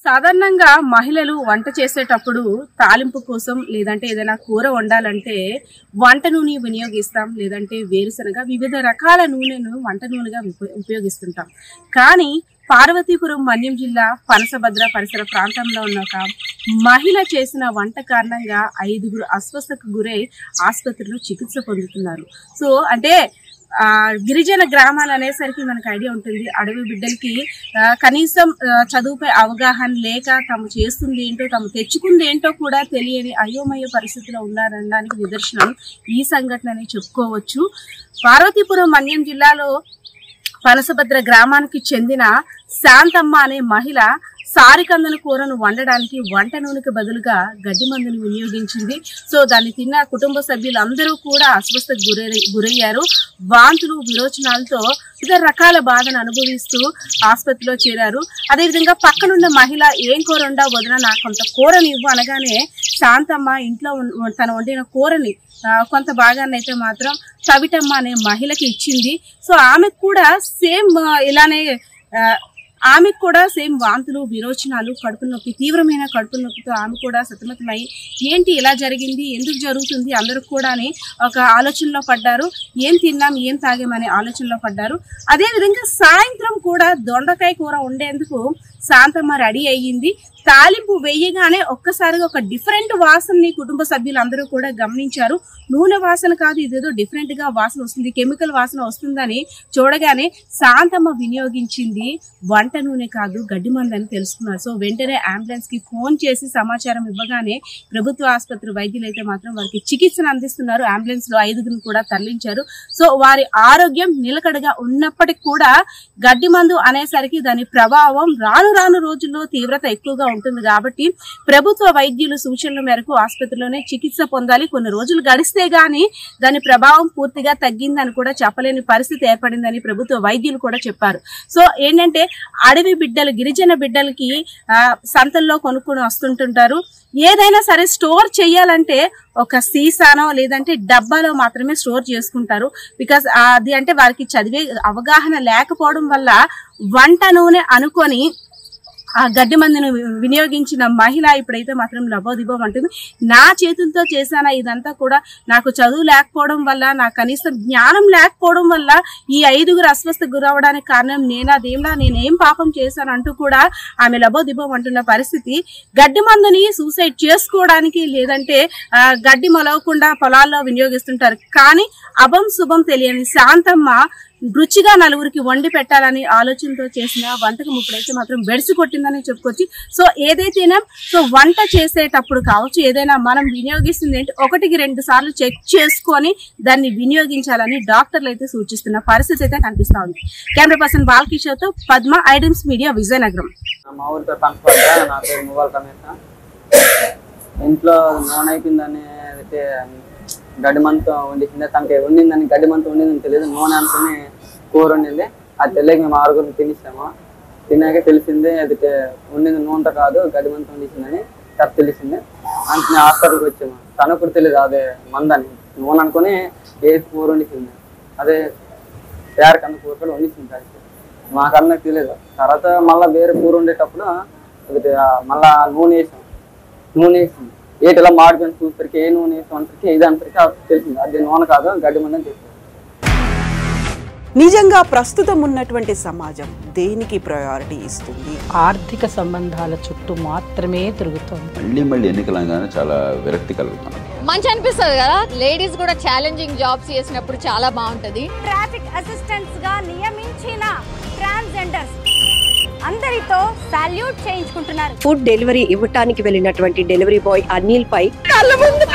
సాధారణంగా మహిళలు వంట చేసేటప్పుడు తాలింపు కోసం లేదంటే ఏదైనా కూర వండాలంటే వంట నూనె వినియోగిస్తాం, లేదంటే వేరుశనగ వివిధ రకాల నూనెను వంట నూనెగా ఉపయోగిస్తుంటాం. కానీ పార్వతీపురం మన్యం జిల్లా పనసభద్ర పరిసర ప్రాంతంలో ఉన్న ఒక మహిళ చేసిన వంట కారణంగా 5గురు అస్వస్థతకు గురై ఆసుపత్రిలో చికిత్స పొందుతున్నారు. సో అంటే గిరిజన గ్రామాలు అనేసరికి మనకు ఐడియా ఉంటుంది. అడవి బిడ్డలకి కనీసం చదువుపై అవగాహన లేక తాము చేస్తుంది ఏంటో తాము తెచ్చుకుంది ఏంటో కూడా తెలియని అయోమయ పరిస్థితిలో ఉన్నారనడానికి నిదర్శనం ఈ సంఘటన అని చెప్పుకోవచ్చు. పార్వతీపురం మన్యం జిల్లాలో పనసభద్ర గ్రామానికి చెందిన శాంతమ్మ అనే మహిళ సారికందన కూరను వండడానికి వంట నూనెకి బదులుగా గడ్డి మందును వినియోగించింది. సో దాన్ని తిన్న కుటుంబ సభ్యులందరూ కూడా అస్వస్థకు గురయ్యారు. వాంతులు విరోచనాలతో వివిధ రకాల బాధను అనుభవిస్తూ ఆసుపత్రిలో చేరారు. అదేవిధంగా పక్కనున్న మహిళ ఏం కూర వండా వదిన నాకు కొంత కూరని ఇవ్వు అనగానే శాంతమ్మ ఇంట్లో తను వండిన కూరని కొంత భాగాన్ని అయితే మాత్రం సవిటమ్మ అనే మహిళకి ఇచ్చింది. సో ఆమెకు కూడా సేమ్ ఇలానే ఆమెకు కూడా సేమ్ వాంతులు విరోచనాలు కడుపు నొప్పి తీవ్రమైన కడుపు నొప్పితో ఆమె కూడా సతమతమై ఏంటి ఇలా జరిగింది, ఎందుకు జరుగుతుంది అందరూ కూడా అని ఒక ఆలోచనలో పడ్డారు. ఏం తిన్నాం ఏం తాగామనే ఆలోచనలో పడ్డారు. అదేవిధంగా సాయంత్రం కూడా దొండకాయ కూర వండేందుకు శాంతమ్మ రెడీ అయ్యింది. తాలింపు వేయగానే ఒక్కసారిగా ఒక డిఫరెంట్ వాసనని కుటుంబ సభ్యులందరూ కూడా గమనించారు. నూనె వాసన కాదు, ఇదేదో డిఫరెంట్ గా వాసన వస్తుంది, కెమికల్ వాసన వస్తుందని చూడగానే శాంతమ్మ వినియోగించింది వంట నూనె కాదు గడ్డి మందు అని తెలుసుకున్నారు. సో వెంటనే అంబులెన్స్ కి ఫోన్ చేసి సమాచారం ఇవ్వగానే ప్రభుత్వ ఆసుపత్రి వైద్యులు అయితే మాత్రం వారికి చికిత్సను అందిస్తున్నారు. అంబులెన్స్ లో 5గురిని కూడా తరలించారు. సో వారి ఆరోగ్యం నిలకడగా ఉన్నప్పటికీ కూడా గడ్డి మందు అనేసరికి దాని ప్రభావం రాను రాను రోజుల్లో తీవ్రత ఎక్కువగా ఉంటుంది. కాబట్టి ప్రభుత్వ వైద్యుల సూచనల మేరకు ఆసుపత్రిలోనే చికిత్స పొందాలి. కొన్ని రోజులు గడిస్తే గానీ దాని ప్రభావం పూర్తిగా తగ్గిందని కూడా చెప్పలేని పరిస్థితి ఏర్పడిందని ప్రభుత్వ వైద్యులు కూడా చెప్పారు. సో ఏంటంటే అడవి బిడ్డలు గిరిజన బిడ్డలకి సంతల్లో కొనుక్కొని వస్తుంటుంటారు. ఏదైనా సరే స్టోర్ చేయాలంటే ఒక సీసానో లేదంటే డబ్బాలో మాత్రమే స్టోర్ చేసుకుంటారు. బికాస్ అది అంటే వారికి చదివే అవగాహన లేకపోవడం వల్ల వంట నూనె అనుకొని ఆ గడ్డి మందును వినియోగించిన మహిళ ఇప్పుడైతే మాత్రం లబోదిబోం అంటుంది. నా చేతులతో చేశానా ఇదంతా కూడా, నాకు చదువు లేకపోవడం వల్ల, నాకు కనీసం జ్ఞానం లేకపోవడం వల్ల ఈ 5గురు అస్వస్థకు గురవడానికి కారణం నేనా దేవుడా, నేనేం పాపం చేశాను అంటూ కూడా ఆమె లబోదిబోం అంటున్న పరిస్థితి. గడ్డి మందుని సూసైడ్ చేసుకోవడానికి లేదంటే గడ్డి మొలవకుండా పొలాల్లో వినియోగిస్తుంటారు. కానీ అభం శుభం తెలియని శాంతమ్మ రుచిగా నలుగురికి వండి పెట్టాలని ఆలోచనతో చేసిన వంటకం ఇప్పుడైతే మాత్రం బెడిసి కొట్టిందని చెప్పుకోవచ్చు. సో ఏదైతేనే సో వంట చేసేటప్పుడు కావచ్చు ఏదైనా మనం వినియోగిస్తుంది ఏంటి 1-2 సార్లు చెక్ చేసుకొని దాన్ని వినియోగించాలని డాక్టర్లు అయితే సూచిస్తున్న పరిస్థితి అయితే కనిపిస్తా ఉంది. కెమెరా పర్సన్ బాలకిషోర్తో పద్మ, ఐడెన్స్ మీడియా, విజయనగరం. ఇంట్లో నూనె అయిపోయిందని గడ్డి మంతు వండించింది. తనకి వండిందని గడ్డి మంతు వండిందని తెలియదు, నూనె అనుకుని కూర వండింది. అది తెలియక మేము 6గురిని తినేసాము. తిన్నాక తెలిసింది అది వండింది నూనెతో కాదు గడ్డి మంతు వండించిందని తెలిసింది. అందుకని హాస్పిటల్కి వచ్చాము. తనకు కూడా తెలియదు అదే మందని, నూనె అనుకుని ఏ కూర వండించింది, అదే పేరకన్న కూర కూడా వండించింది. దానికి మాకన్నా తెలియదు. తర్వాత మళ్ళీ వేరే కూర వండేటప్పుడు మళ్ళా నూనె వేసింది. ఏటిలా మాడిపోయిన చూసరికి ఏ నూనె వేసామనికి ఇదంతరికి తెలిసింది అది నూనె కాదు గడ్డి మంది అని చెప్పారు. నిజంగా ప్రస్తుతం ఉన్నటువంటి సమాజం దేనికి ప్రయారిటీ ఇస్తుంది? ఆర్థిక సంబంధాల చుట్టూ మాత్రమే తిరుగుతుంది. మళ్ళీ ఎన్నికలంగానే చాలా విరక్తి కలుగుతుంది. మంచి అనిపిస్తుంది కదా, లేడీస్ కూడా ఛాలెంజింగ్ జాబ్స్ చేసినప్పుడు చాలా బాగుంటది. ట్రాఫిక్ అసిస్టెంట్స్ గా నియమించిన ట్రాన్స్జెండర్స్ అందరితో సాల్యూట్ చేయించుకుంటున్నారు. ఫుడ్ డెలివరీ ఇవ్వటానికి వెళ్ళినటువంటి డెలివరీ బాయ్ అనిల్ పై కళ్ళ ముందు